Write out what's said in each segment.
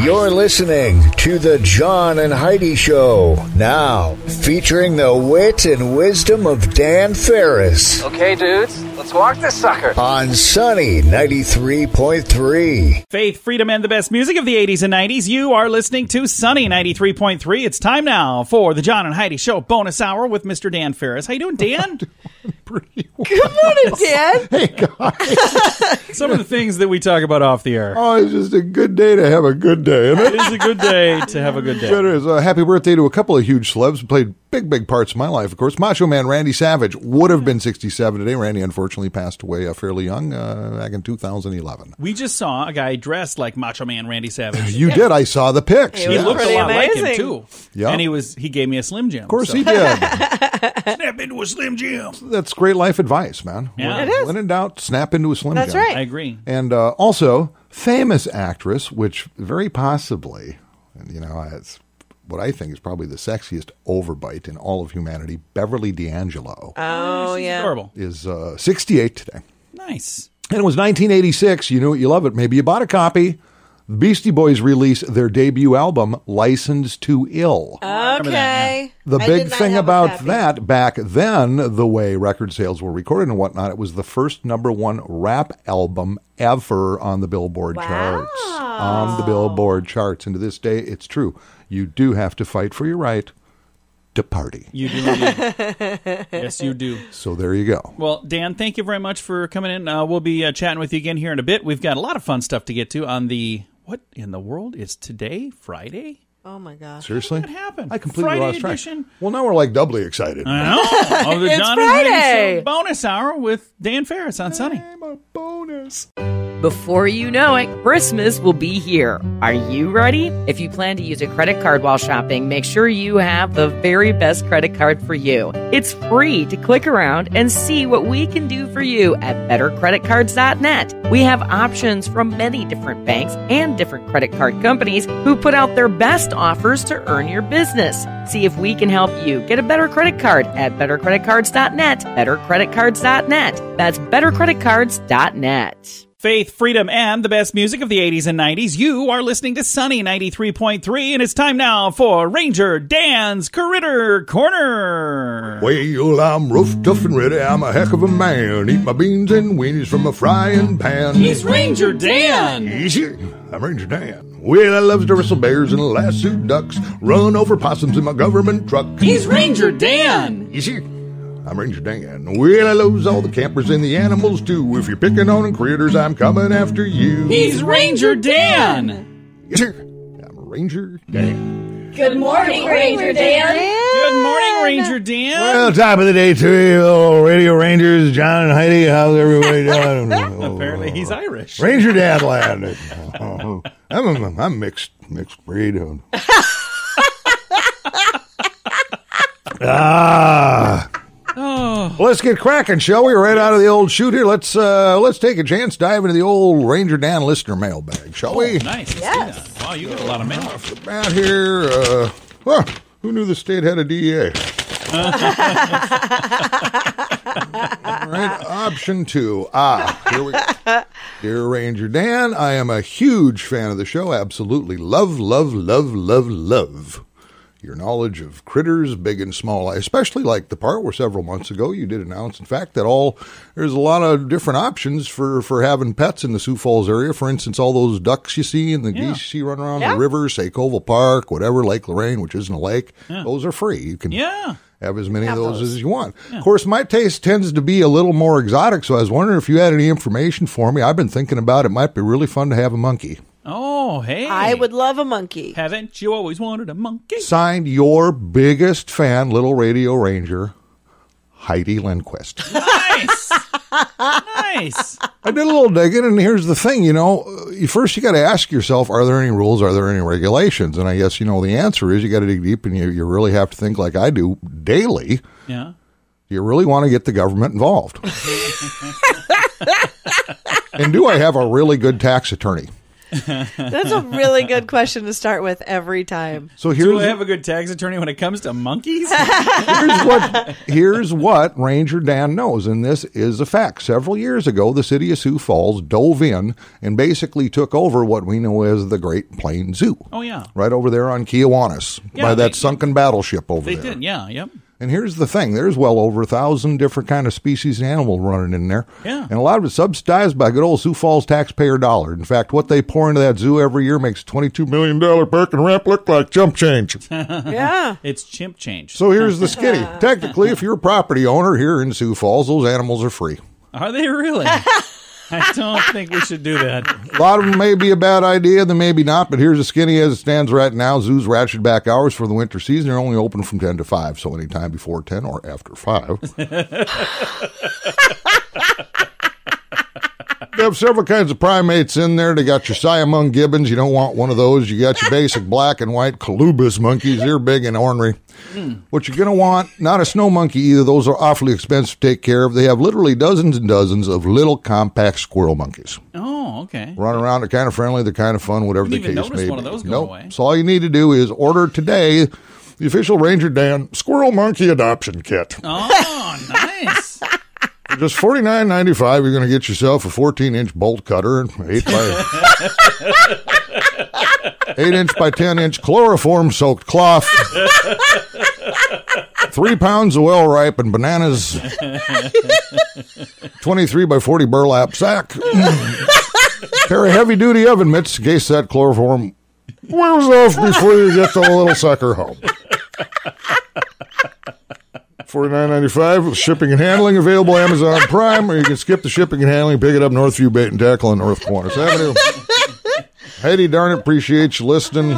You're listening to the John and Heidi Show. Now, featuring the wit and wisdom of Dan Farris. Okay, dudes, let's walk this sucker. On Sunny 93.3. Faith, freedom, and the best music of the 80s and 90s. You are listening to Sunny 93.3. It's time now for the John and Heidi Show bonus hour with Mr. Dan Farris. How you doing, Dan? Pretty well. Good morning, Dan. Hey, guys. Some of the things that we talk about off the air. Oh, it's just a good day to have a good day, isn't it? It is a good day to have a good day. It is. Happy birthday to a couple of huge celebs who played big parts of my life, of course. Macho Man Randy Savage would have been 67 today. Randy unfortunately passed away fairly young back in 2011. We just saw a guy dressed like Macho Man Randy Savage. You did. I saw the pics. He looked a lot amazing. like him, too. Yeah. And he gave me a Slim Jim. Of course he did. Snap into a Slim Jim. That's great life advice, man. Yeah. It is. When in doubt, snap into a Slim That's Jim. right. I agree. And also, famous actress, which very possibly, it's what I think is probably the sexiest overbite in all of humanity, Beverly D'Angelo. Oh, She's yeah. adorable. Is 68 today. Nice. And it was 1986. You know it, you love it. Maybe you bought a copy. The Beastie Boys released their debut album, Licensed to Ill. Okay. The I big did not thing have a about copy. that, back then, the way record sales were recorded and whatnot, it was the first #1 rap album ever on the Billboard charts. On the Billboard charts. And to this day, it's true. You do have to fight for your right to party. You do indeed. Yes, you do. So there you go. Well, Dan, thank you very much for coming in. We'll be chatting with you again here in a bit. We've got a lot of fun stuff to get to on the, what in the world is today, Friday? Oh, my gosh. Seriously? What happened? I completely Friday lost track. edition? Well, now we're like doubly excited. I know. Of the It's John and Heidi Friday. Show bonus hour with Dan Farris on Sunny. I'm a bonus. Before you know it, Christmas will be here. Are you ready? If you plan to use a credit card while shopping, make sure you have the very best credit card for you. It's free to click around and see what we can do for you at bettercreditcards.net. We have options from many different banks and different credit card companies who put out their best offers to earn your business. See if we can help you get a better credit card at bettercreditcards.net. Bettercreditcards.net. That's bettercreditcards.net. Faith, freedom, and the best music of the 80s and 90s. You are listening to Sunny 93.3, and it's time now for Ranger Dan's Critter Corner. Well, I'm rough, tough, and ready. I'm a heck of a man. Eat my beans and weenies from a frying pan. He's Ranger Dan. Easy. I'm Ranger Dan. Well, I loves to wrestle bears and lasso ducks. Run over possums in my government truck. He's Ranger Dan. Easy. I'm Ranger Dan. Well, I loves all the campers and the animals, too. If you're picking on critters, I'm coming after you. He's Ranger Dan. Yes, sir. I'm Ranger Dan. Good morning, Ranger Dan. Good morning, Ranger Dan. Well, top of the day to you, little radio rangers, John and Heidi. How's everybody doing? Apparently, he's Irish. Ranger Dan land. I'm mixed breed. Oh, Well, let's get cracking, shall we? Right out of the old chute here. Let's take a chance, dive into the old Ranger Dan listener mailbag, shall we? nice. Let's do that. Wow, you get a lot of mail. Off the bat here. Who knew the state had a DEA? All right, option 2. Here we go. Dear Ranger Dan, I am a huge fan of the show. Absolutely love your knowledge of critters, big and small. I especially like the part where several months ago you did announce, in fact, that there's a lot of different options for having pets in the Sioux Falls area. For instance, all those ducks you see and the geese you see running around the river, say Koval Park, whatever, Lake Lorraine, which isn't a lake, those are free. You can have as many of those as you want. Yeah. Of course, my taste tends to be a little more exotic, so I was wondering if you had any information for me. I've been thinking about it might be really fun to have a monkey. Oh, hey. I would love a monkey. Haven't you always wanted a monkey? Signed, your biggest fan, Little Radio Ranger, Heidi Lindquist. Nice. Nice. I did a little digging, and here's the thing, first you got to ask yourself, are there any rules, are there any regulations? And I guess, the answer is you got to dig deep, and you really have to think like I do daily. Yeah. You really want to get the government involved. And do I have a really good tax attorney? That's a really good question to start with every time. So Do I have a good tax attorney when it comes to monkeys? here's what Ranger Dan knows, and this is a fact. Several years ago, the city of Sioux Falls dove in and basically took over what we know as the Great Plains Zoo. Oh, yeah. Right over there on Kiwanis, by that sunken battleship over there. They did, yeah, yep. And here's the thing. There's well over 1,000 different kind of species of animal running in there. Yeah. And a lot of it subsidized by good old Sioux Falls taxpayer dollar. In fact, what they pour into that zoo every year makes $22 million parking ramp look like chump change. Yeah. It's chimp change. So here's the skinny. Technically, if you're a property owner here in Sioux Falls, those animals are free. Are they really? I don't think we should do that. A lot of them may be a bad idea, then maybe not, but here's the skinny as it stands right now. Zoo's ratchet back hours for the winter season. They're only open from 10 to 5, so anytime before 10 or after 5. They have several kinds of primates in there. They got your Siamang gibbons. You don't want one of those. You got your basic black and white colubus monkeys. They're big and ornery. What you're going to want, not a snow monkey either. Those are awfully expensive to take care of. They have literally dozens and dozens of little compact squirrel monkeys. Oh, okay. Run around. They're kind of friendly. They're kind of fun, whatever the case may be. I didn't even notice one of those go away. So all you need to do is order today the official Ranger Dan Squirrel Monkey Adoption Kit. Oh, nice. For just $49.95, you're going to get yourself a 14-inch bolt cutter and 8 inch by 10-inch chloroform-soaked cloth, 3 pounds of well-ripened bananas, 23 by 40 burlap sack, pair of heavy-duty oven mitts in case that chloroform wears off before you get the little sucker home. $49.95 with shipping and handling available Amazon Prime, or you can skip the shipping and handling, pick it up Northview Bait and Tackle on North Kiwanis Avenue. Heidi, darn it, appreciate you listening.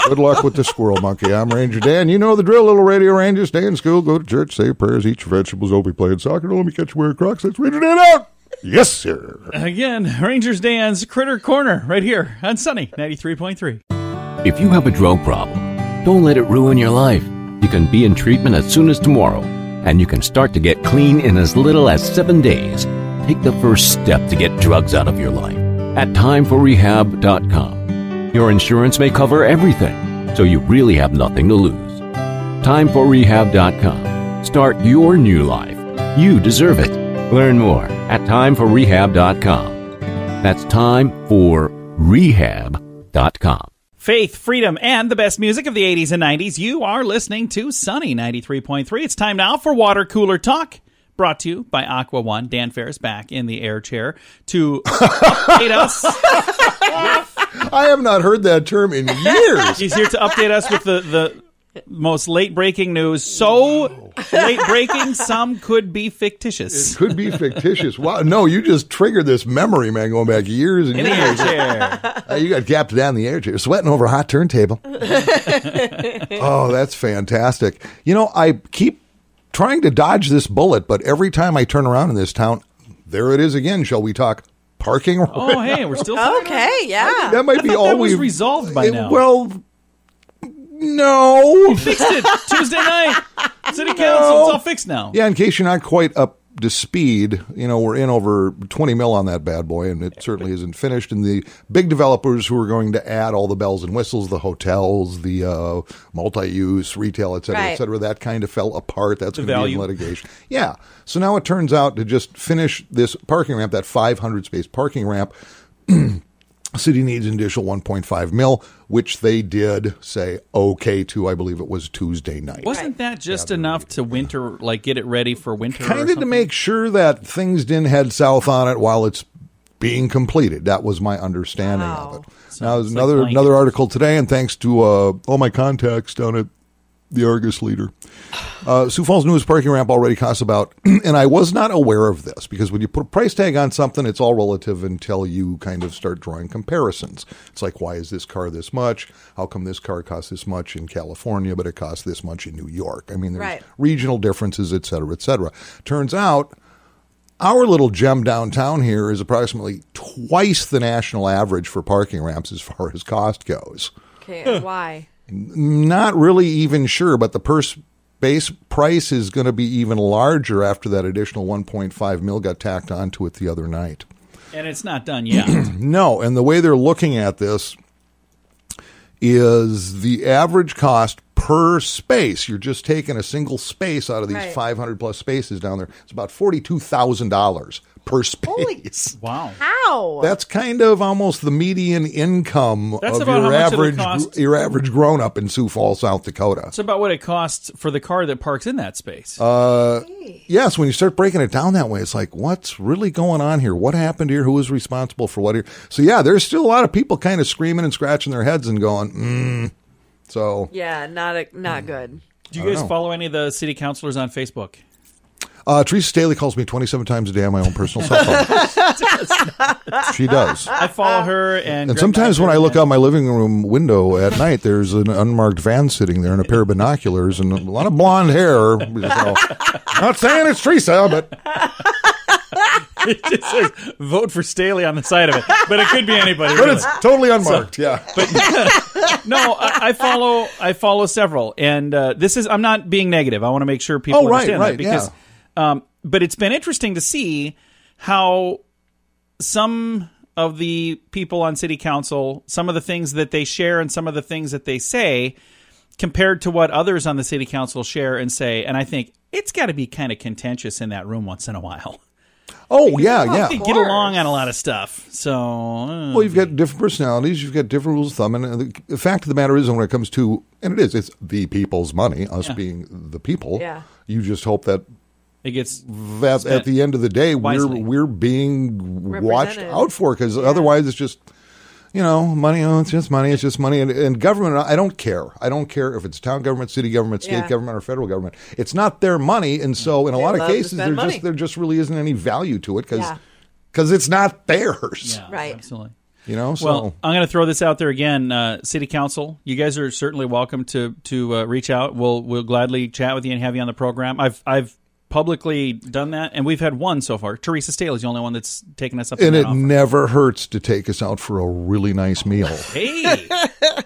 Good luck with the squirrel monkey. I'm Ranger Dan. You know the drill, little radio rangers. Stay in school, go to church, say prayers, eat your vegetables, don't be playing soccer, don't let me catch you wearing Crocs. That's Ranger Dan out. Yes, sir. Again, Rangers Dan's Critter Corner right here on Sunny 93.3. If you have a drug problem, don't let it ruin your life. You can be in treatment as soon as tomorrow, and you can start to get clean in as little as 7 days. Take the first step to get drugs out of your life at timeforrehab.com. Your insurance may cover everything, so you really have nothing to lose. Timeforrehab.com. Start your new life. You deserve it. Learn more at timeforrehab.com. That's timeforrehab.com. Faith, freedom, and the best music of the 80s and 90s. You are listening to Sunny 93.3. It's time now for Water Cooler Talk, brought to you by Aqua One. Dan Farris back in the air chair to update us. I have not heard that term in years. He's here to update us with the most late-breaking news. So late-breaking, some could be fictitious. It could be fictitious. Wow. No, you just triggered this memory, man, going back years and In the years. air chair. You got gapped down in the air chair, sweating over a hot turntable. Oh, that's fantastic. You know, I keep trying to dodge this bullet, but every time I turn around in this town, there it is again. Shall we talk parking? Oh, hey, we're still Okay, yeah. That might be all that was we've resolved by now. Well, no. Fixed it Tuesday night. City Council, it's all fixed now. Yeah, in case you're not quite up to speed, you know, we're in over 20 mil on that bad boy, and it certainly isn't finished. And the big developers who are going to add all the bells and whistles, the hotels, the multi-use, retail, et cetera, that kind of fell apart. That's going to be in litigation. Yeah. So now it turns out to just finish this parking ramp, that 500-space parking ramp, city needs an additional 1.5 mil, which they did say okay to, I believe it was Tuesday night. Wasn't that just enough to winter, like get it ready for winter? Kind of to make sure that things didn't head south on it while it's being completed. That was my understanding of it. Now, there's another article today, and thanks to all my contacts down at the Argus Leader. Sioux Falls' newest parking ramp already costs about, and I was not aware of this, because when you put a price tag on something, it's all relative until you kind of start drawing comparisons. It's like, why is this car this much? How come this car costs this much in California, but it costs this much in New York? I mean, there's regional differences, et cetera, et cetera. Turns out, our little gem downtown here is approximately twice the national average for parking ramps as far as cost goes. Okay, why? Not really even sure, but the base price is going to be even larger after that additional 1.5 mil got tacked onto it the other night. And it's not done yet. No, and the way they're looking at this is the average cost per space. You're just taking a single space out of these 500 plus spaces down there. It's about $42,000 per space. Wow. How? That's kind of almost the median income That's of about your how much it'll average cost. your average grown up in Sioux Falls, South Dakota. It's about what it costs for the car that parks in that space. Yes, when you start breaking it down that way, it's like, what's really going on here? What happened here? Who was responsible for what here? So yeah, there's still a lot of people kind of screaming and scratching their heads and going, So Yeah, not good. Do you guys follow any of the city councilors on Facebook? Teresa Staley calls me 27 times a day on my own personal cell phone. She does. I follow her, and sometimes when I look out my living room window at night, there's an unmarked van sitting there and a pair of binoculars and a lot of blonde hair. So, not saying it's Teresa, but it just says vote for Staley on the side of it, but it could be anybody. But really. it's totally unmarked. Yeah. But no, I follow several, and this is, I'm not being negative. I want to make sure people understand that because. But it's been interesting to see how some of the people on city council, some of the things that they share and some of the things that they say compared to what others on the city council share and say. And I think it's got to be kind of contentious in that room once in a while. Oh, yeah. They get along on a lot of stuff. So, well, you've got different personalities. You've got different rules of thumb. And the fact of the matter is, when it comes to, and it's the people's money, us being the people, you just hope that it gets at the end of the day, wisely. we're being watched out for, because otherwise it's just, money. Oh, it's just money. It's just money. And government, I don't care. I don't care if it's town government, city government, state government, or federal government. It's not their money, and so in a lot of cases, there just really isn't any value to it because it's not theirs. Yeah, right. Absolutely. So. Well, I'm going to throw this out there again. City Council, you guys are certainly welcome to reach out. We'll gladly chat with you and have you on the program. I've publicly done that, and we've had one so far. Teresa Staley's the only one that's taken us up. And it never hurts to take us out for a really nice meal. Hey,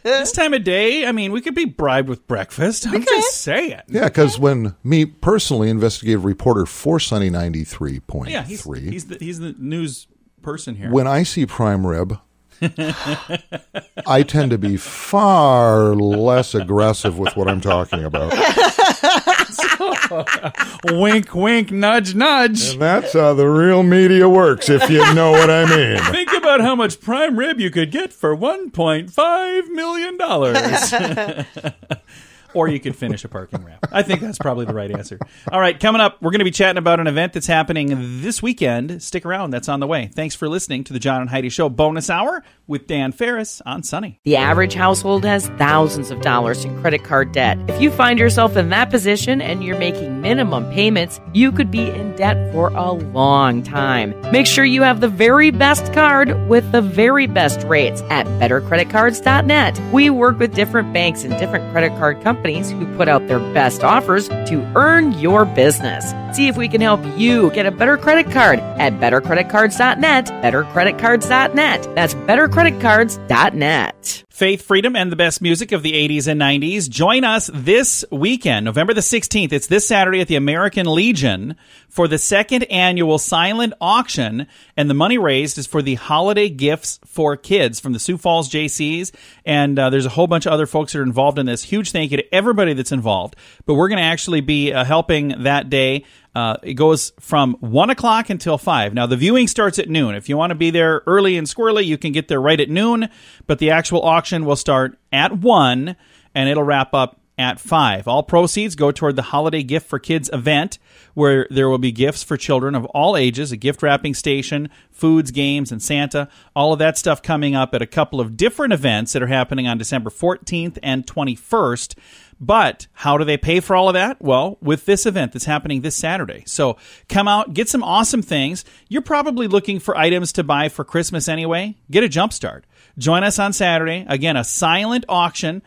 this time of day, I mean, we could be bribed with breakfast. I'm just saying. Yeah, because when me personally, investigative reporter for Sunny 93.3, he's the news person here. When I see prime rib, I tend to be far less aggressive with what I'm talking about. Wink, wink, nudge, nudge. And that's how the real media works, if you know what I mean. Think about how much prime rib you could get for $1.5 million. Or you could finish a parking ramp. I think that's probably the right answer. All right, coming up, we're going to be chatting about an event that's happening this weekend. Stick around. That's on the way. Thanks for listening to the John and Heidi Show bonus hour with Dan Farris on Sunny. The average household has thousands of dollars in credit card debt. If you find yourself in that position and you're making minimum payments, you could be in debt for a long time. Make sure you have the very best card with the very best rates at bettercreditcards.net. We work with different banks and different credit card companies who put out their best offers to earn your business. See if we can help you get a better credit card at bettercreditcards.net, bettercreditcards.net. That's bettercreditcards.net. Faith, freedom, and the best music of the 80s and 90s. Join us this weekend, November the 16th. It's this Saturday at the American Legion for the second annual silent auction, and the money raised is for the Holiday Gifts for Kids from the Sioux Falls JCs, and there's a whole bunch of other folks that are involved in this. Huge thank you to everybody that's involved, but we're going to actually be helping that day. It goes from 1 o'clock until 5. Now, the viewing starts at noon. If you want to be there early and squirrely, you can get there right at noon, but the actual auction will start at 1, and it'll wrap up at 5. All proceeds go toward the Holiday Gift for Kids event, where there will be gifts for children of all ages, a gift wrapping station, foods, games, and Santa. All of that stuff coming up at a couple of different events that are happening on December 14th and 21st. But how do they pay for all of that? Well, with this event that's happening this Saturday. So come out, get some awesome things. You're probably looking for items to buy for Christmas anyway. Get a jump start. Join us on Saturday. Again, a silent auction.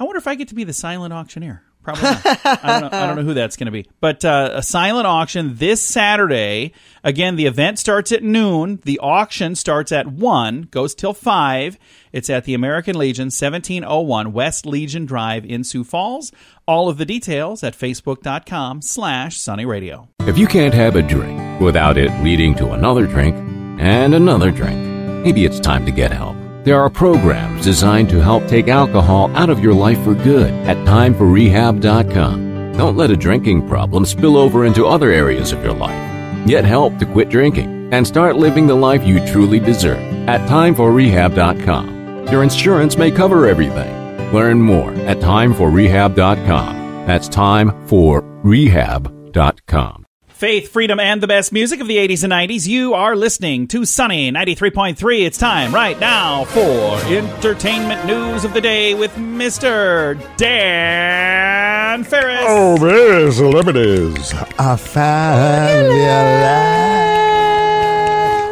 I wonder if I get to be the silent auctioneer. Probably not. I don't know who that's going to be. But a silent auction this Saturday. Again, the event starts at noon. The auction starts at 1, goes till 5. It's at the American Legion, 1701 West Legion Drive in Sioux Falls. All of the details at facebook.com/sunnyradio. If you can't have a drink without it leading to another drink, and another drink. Maybe it's time to get help. There are programs designed to help take alcohol out of your life for good at timeforrehab.com. Don't let a drinking problem spill over into other areas of your life. Get help to quit drinking and start living the life you truly deserve at timeforrehab.com. Your insurance may cover everything. Learn more at timeforrehab.com. That's timeforrehab.com. Faith, freedom, and the best music of the 80s and 90s. You are listening to Sunny 93.3. It's time right now for entertainment news of the day with Mr. Dan Farris. Oh, man, celebrities. I found your life.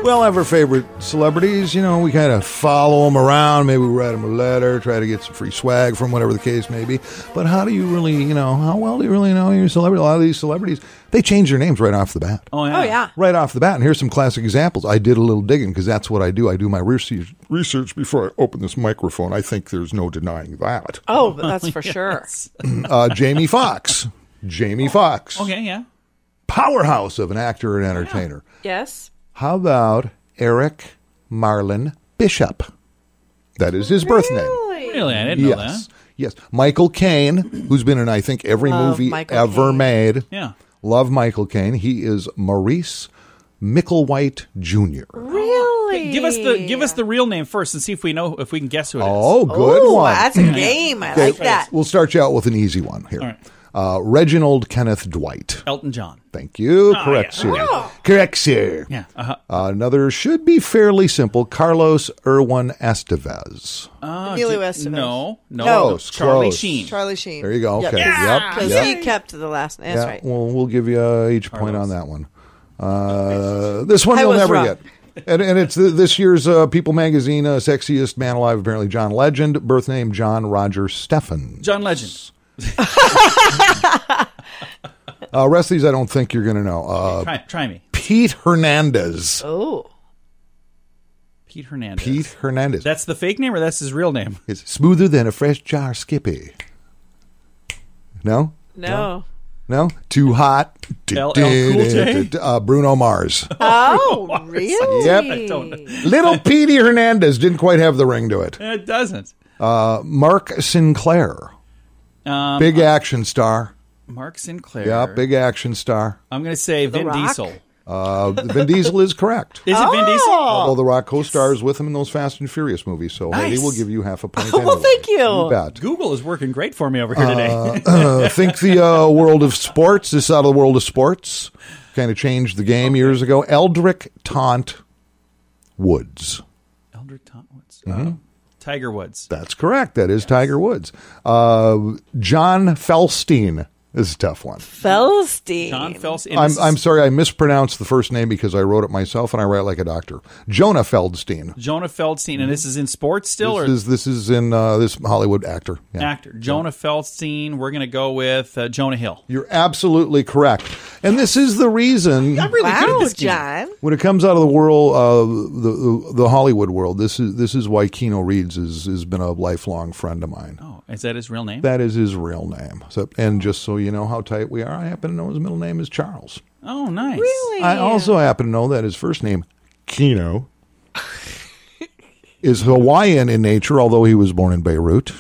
Well, our favorite celebrities, you know, we kind of follow them around. Maybe we write them a letter, try to get some free swag from whatever the case may be. But how do you really, you know, how well do you really know your celebrity? A lot of these celebrities, they change their names right off the bat. Oh, yeah. Right off the bat. And here's some classic examples. I did a little digging because that's what I do. I do my research before I open this microphone. I think there's no denying that. Oh, that's for sure. Jamie Foxx. Jamie Foxx. Okay, yeah. Powerhouse of an actor and entertainer. Yes. How about Eric Marlin Bishop? That is his birth name. Really? I didn't know that. Yes. Michael Caine, who's been in, I think, every movie Michael ever Caine. made. Yeah. Love Michael Caine. He is Maurice Micklewhite Jr. Really? Give us the real name first and see if we can guess who it is. Oh, good one. That's a game. I like that. We'll start you out with an easy one here. All right. Reginald Kenneth Dwight. Elton John. Thank you. Oh, Correct, yeah. sir. Oh. Correct, sir. Yeah. Another should be fairly simple. Carlos Irwin Estevez. Emilio Estevez. No. Close, Charlie close. Sheen. Charlie Sheen. There you go. Yep. Okay. Yeah. Because Yep. he kept the last name. That's right. Well, we'll give you each point on that one. This one I you'll was never wrong. get. And it's this year's People Magazine Sexiest Man Alive, apparently John Legend. Birth name John Roger Stephan. John Legend. Rest of these I don't think you're going to know. Try me. Pete Hernandez. Oh. Pete Hernandez. Pete Hernandez. That's the fake name or that's his real name? It's smoother than a fresh jar Skippy. No? No. No? Too hot. LL Cool J? Bruno Mars. Oh, really? Yep. I don't know. Little Petey Hernandez didn't quite have the ring to it. It doesn't. Mark Sinclair. Big action star. Mark Sinclair. Yeah, big action star. I'm going to say Vin Rock? Diesel. Vin Diesel is correct. Is it Vin Diesel? Although The Rock co-stars with him in those Fast and Furious movies, so Nice. Heidi will give you half a point. Oh, anyway. thank you. You bet. Google is working great for me over here today. Think the world of sports. This is out of the world of sports. Kind of changed the game years ago. Eldrick Taunt Woods. Eldrick Taunt Woods. Tiger Woods. That's correct. That is Tiger Woods. John Felstein. This is a tough one. Felstein. John Felstein. I'm sorry, I mispronounced the first name because I wrote it myself, and I write like a doctor. Jonah Feldstein. Jonah Feldstein. And this is in sports still? This is in this Hollywood actor. Yeah. Actor. Jonah Feldstein. We're going to go with Jonah Hill. You're absolutely correct. And this is the reason, I'm really good at this game. John. when it comes out of the world, the Hollywood world, this is why Keanu Reeves has been a lifelong friend of mine. Oh, is that his real name? That is his real name. So, and just so you know how tight we are, I happen to know his middle name is Charles. Oh, nice. Really? I also happen to know that his first name, Keno, is Hawaiian in nature, although he was born in Beirut.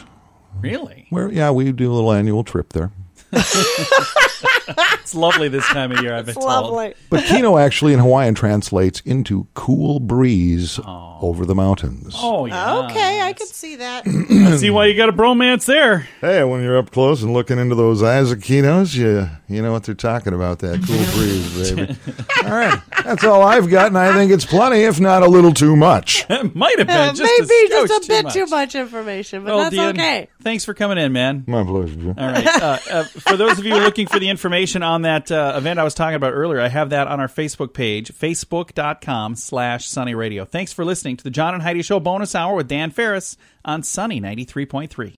Really? Where, yeah, we do a little annual trip there. It's lovely this time of year, I've been It's told. lovely. But Keno actually in Hawaiian translates into cool breeze over the mountains. Oh, yeah. Okay, I can see that. I see why you got a bromance there. Hey, when you're up close and looking into those eyes of Kenos, you know what they're talking about, that cool breeze, baby. All right, that's all I've got, and I think it's plenty, if not a little too much. It might have been just Maybe just skosh a bit too much information, but Well, that's Dean, okay. thanks for coming in, man. My pleasure, Joe. All right. For those of you looking for the information on that event I was talking about earlier, I have that on our Facebook page, facebook.com/sunnyradio. Thanks for listening to the John and Heidi Show bonus hour with Dan Farris on Sunny 93.3.